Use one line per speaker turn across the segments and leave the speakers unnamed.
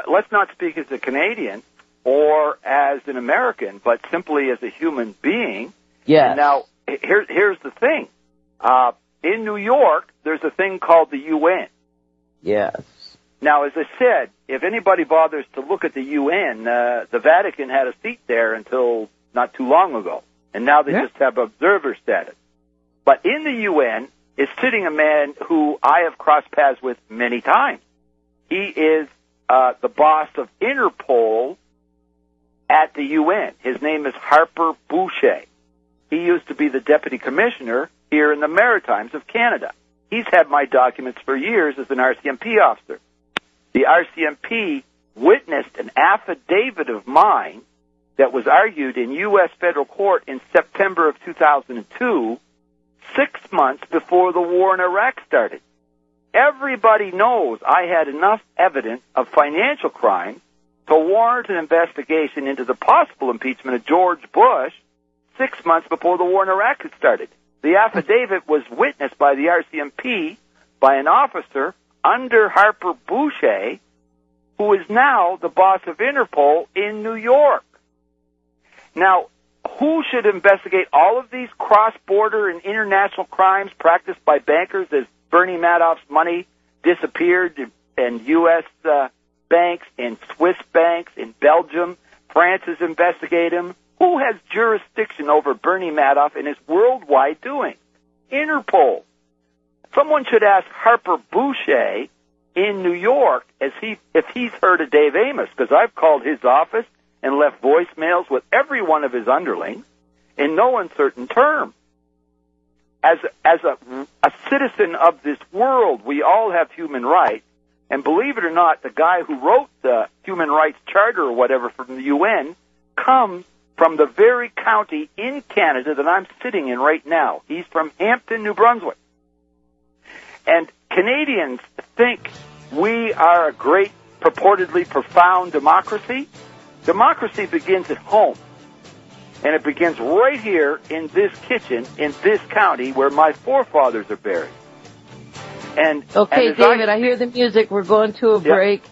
let's not speak as a Canadian or as an American, but simply as a human being.
Yes.
Now, here's the thing. In New York, there's a thing called the UN.
Yes.
Now, as I said, if anybody bothers to look at the UN, the Vatican had a seat there until not too long ago, and now they just have observer status. But in the UN is sitting a man who I have crossed paths with many times. He is the boss of Interpol at the UN. His name is Harper Boucher. He used to be the deputy commissioner here in the Maritimes of Canada. He's had my documents for years as an RCMP officer. The RCMP witnessed an affidavit of mine that was argued in U.S. federal court in September of 2002, 6 months before the war in Iraq started. Everybody knows I had enough evidence of financial crime to warrant an investigation into the possible impeachment of George Bush 6 months before the war in Iraq had started. The affidavit was witnessed by the RCMP by an officer under Harper Boucher, who is now the boss of Interpol in New York. Now, who should investigate all of these cross-border and international crimes practiced by bankers as Bernie Madoff's money disappeared in U.S. banks, in Swiss banks, in Belgium? France is investigating him. Who has jurisdiction over Bernie Madoff and his worldwide doing? Interpol. Someone should ask Harper Boucher in New York if he's heard of Dave Amos, because I've called his office and left voicemails with every one of his underlings in no uncertain term. As a citizen of this world, we all have human rights, and believe it or not, the guy who wrote the Human Rights Charter or whatever from the UN comes from the very county in Canada that I'm sitting in right now. He's from Hampton, New Brunswick. And Canadians think we are a great, purportedly profound democracy. Democracy begins at home. And it begins right here in this kitchen, in this county, where my forefathers are buried. And
okay, David, I hear the music. We're going to a break.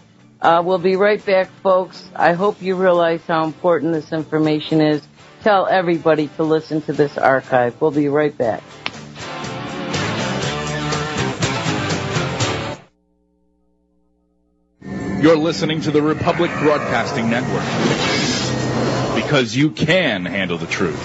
We'll be right back, folks. I hope you realize how important this information is. Tell everybody to listen to this archive. We'll be right back.
You're listening to the Republic Broadcasting Network, because you can handle the truth.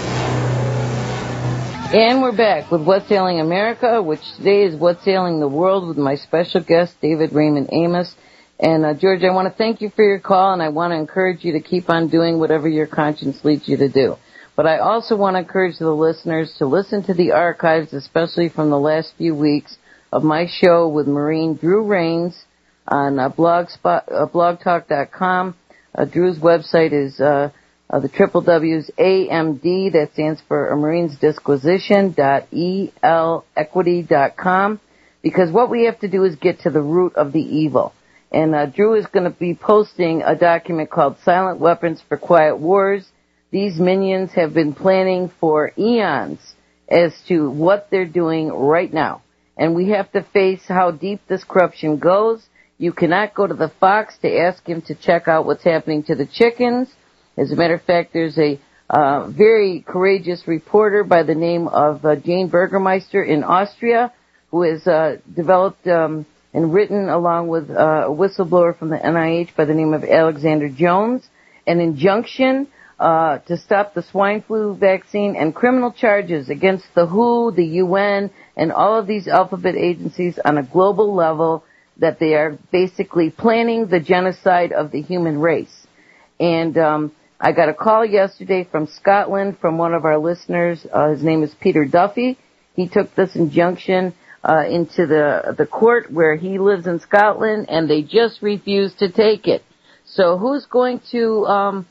And we're back with What's Ailing America, which today is What's Ailing the World, with my special guest, David Raymond Amos. And, George, I want to thank you for your call, and I want to encourage you to keep on doing whatever your conscience leads you to do. But I also want to encourage the listeners to listen to the archives, especially from the last few weeks, of my show with Marine Drew Rains on blogtalk.com. Drew's website is the www.AMD, that stands for a Marine's Disquisition, .elequity.com, because what we have to do is get to the root of the evil. And Drew is going to be posting a document called Silent Weapons for Quiet Wars. These minions have been planning for eons as to what they're doing right now. And we have to face how deep this corruption goes. You cannot go to the Fox to ask him to check out what's happening to the chickens. As a matter of fact, there's a very courageous reporter by the name of Jane Burgermeister in Austria, who has developed and written, along with a whistleblower from the NIH by the name of Alexander Jones, an injunction to stop the swine flu vaccine and criminal charges against the WHO, the UN, and all of these alphabet agencies on a global level, that they are basically planning the genocide of the human race. And I got a call yesterday from Scotland from one of our listeners. His name is Peter Duffy. He took this injunction into the court where he lives in Scotland, and they just refused to take it. So who's going to,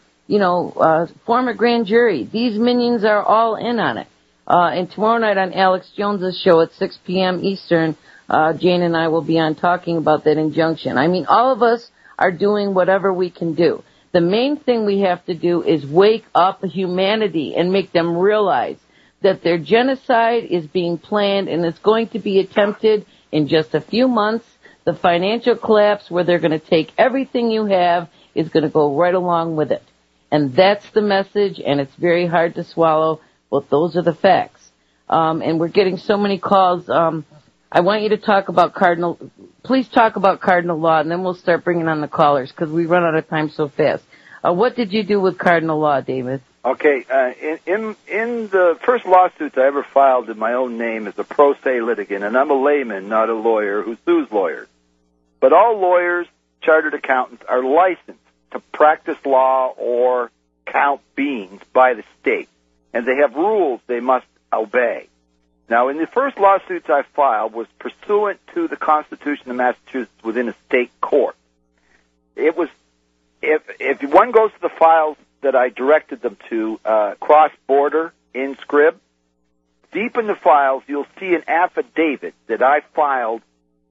form a grand jury? These minions are all in on it. And tomorrow night on Alex Jones's show at 6 p.m. Eastern, Jane and I will be on talking about that injunction. I mean, all of us are doing whatever we can do. The main thing we have to do is wake up humanity and make them realize that their genocide is being planned and it's going to be attempted in just a few months. The financial collapse where they're going to take everything you have is going to go right along with it. And that's the message, and it's very hard to swallow, but those are the facts. And we're getting so many calls. I want you to talk about please talk about cardinal law, and then we'll start bringing on the callers, because we run out of time so fast. What did you do with cardinal law, David?
Okay, in the first lawsuits I ever filed in my own name as a pro se litigant, and I'm a layman, not a lawyer who sues lawyers. But all lawyers, chartered accountants, are licensed to practice law or count beans by the state, and they have rules they must obey. Now, in the first lawsuits I filed was pursuant to the Constitution of Massachusetts within a state court. It was, if one goes to the files that I directed them to, cross-border in scrib, deep in the files you'll see an affidavit that I filed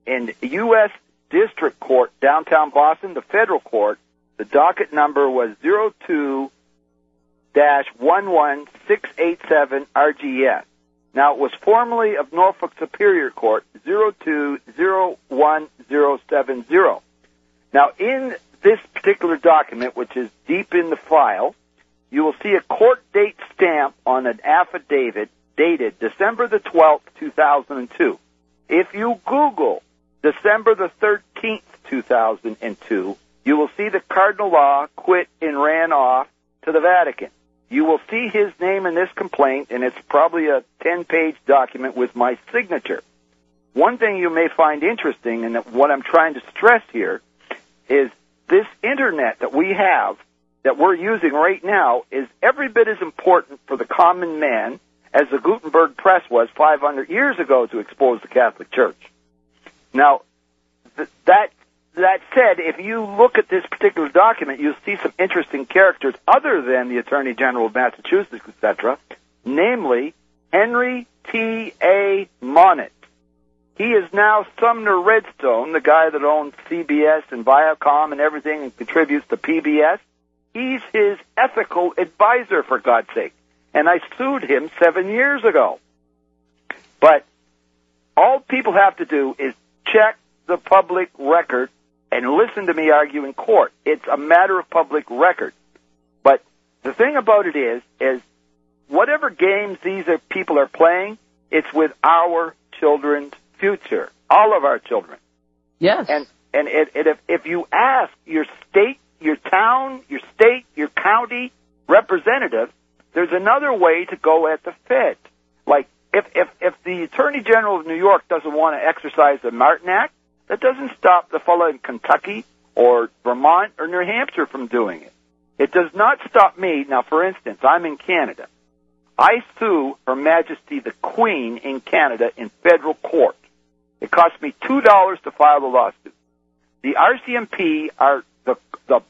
in U.S. District Court, downtown Boston, the federal court. The docket number was 02-11687 RGS. Now, it was formerly of Norfolk Superior Court, 0201070. Now, in this particular document, which is deep in the file, you will see a court date stamp on an affidavit dated December the 12th, 2002. If you Google December the 13th, 2002, you will see the cardinal law quit and ran off to the Vatican. You will see his name in this complaint, and it's probably a 10-page document with my signature. One thing you may find interesting, and what I'm trying to stress here, is this Internet that we have, that we're using right now, is every bit as important for the common man as the Gutenberg press was 500 years ago to expose the Catholic Church. Now, that said, if you look at this particular document, you'll see some interesting characters other than the Attorney General of Massachusetts, etc., namely Henry T. A. Monett. He is now Sumner Redstone, the guy that owns CBS and Viacom and everything and contributes to PBS. He's his ethical advisor, for God's sake. And I sued him 7 years ago. But all people have to do is check the public record and listen to me argue in court. It's a matter of public record. But the thing about it is whatever games these people are playing, it's with our children's future, all of our children.
Yes.
And if you ask your state, your town, your state, your county representative, there's another way to go at the Fed. Like, if the Attorney General of New York doesn't want to exercise the Martin Act, that doesn't stop the fellow in Kentucky or Vermont or New Hampshire from doing it. It does not stop me. Now, for instance, I'm in Canada. I sue Her Majesty the Queen in Canada in federal court. It cost me $2 to file the lawsuit. The RCMP are, the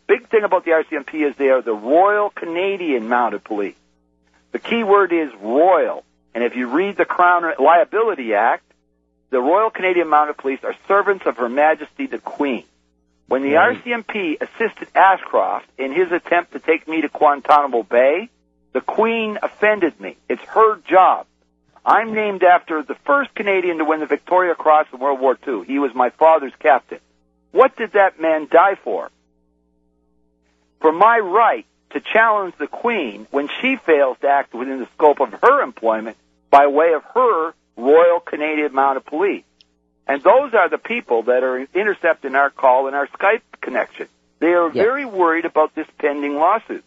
big thing about the RCMP is they are the Royal Canadian Mounted Police. The key word is royal. And if you read the Crown Liability Act, the Royal Canadian Mounted Police are servants of Her Majesty the Queen. When the RCMP assisted Ashcroft in his attempt to take me to Guantanamo Bay, the Queen offended me. It's her job. I'm named after the first Canadian to win the Victoria Cross in World War II. He was my father's captain. What did that man die for? For my right to challenge the Queen when she fails to act within the scope of her employment by way of her Royal Canadian Mounted Police. And those are the people that are intercepting our call and our Skype connection. They are very worried about this pending lawsuit.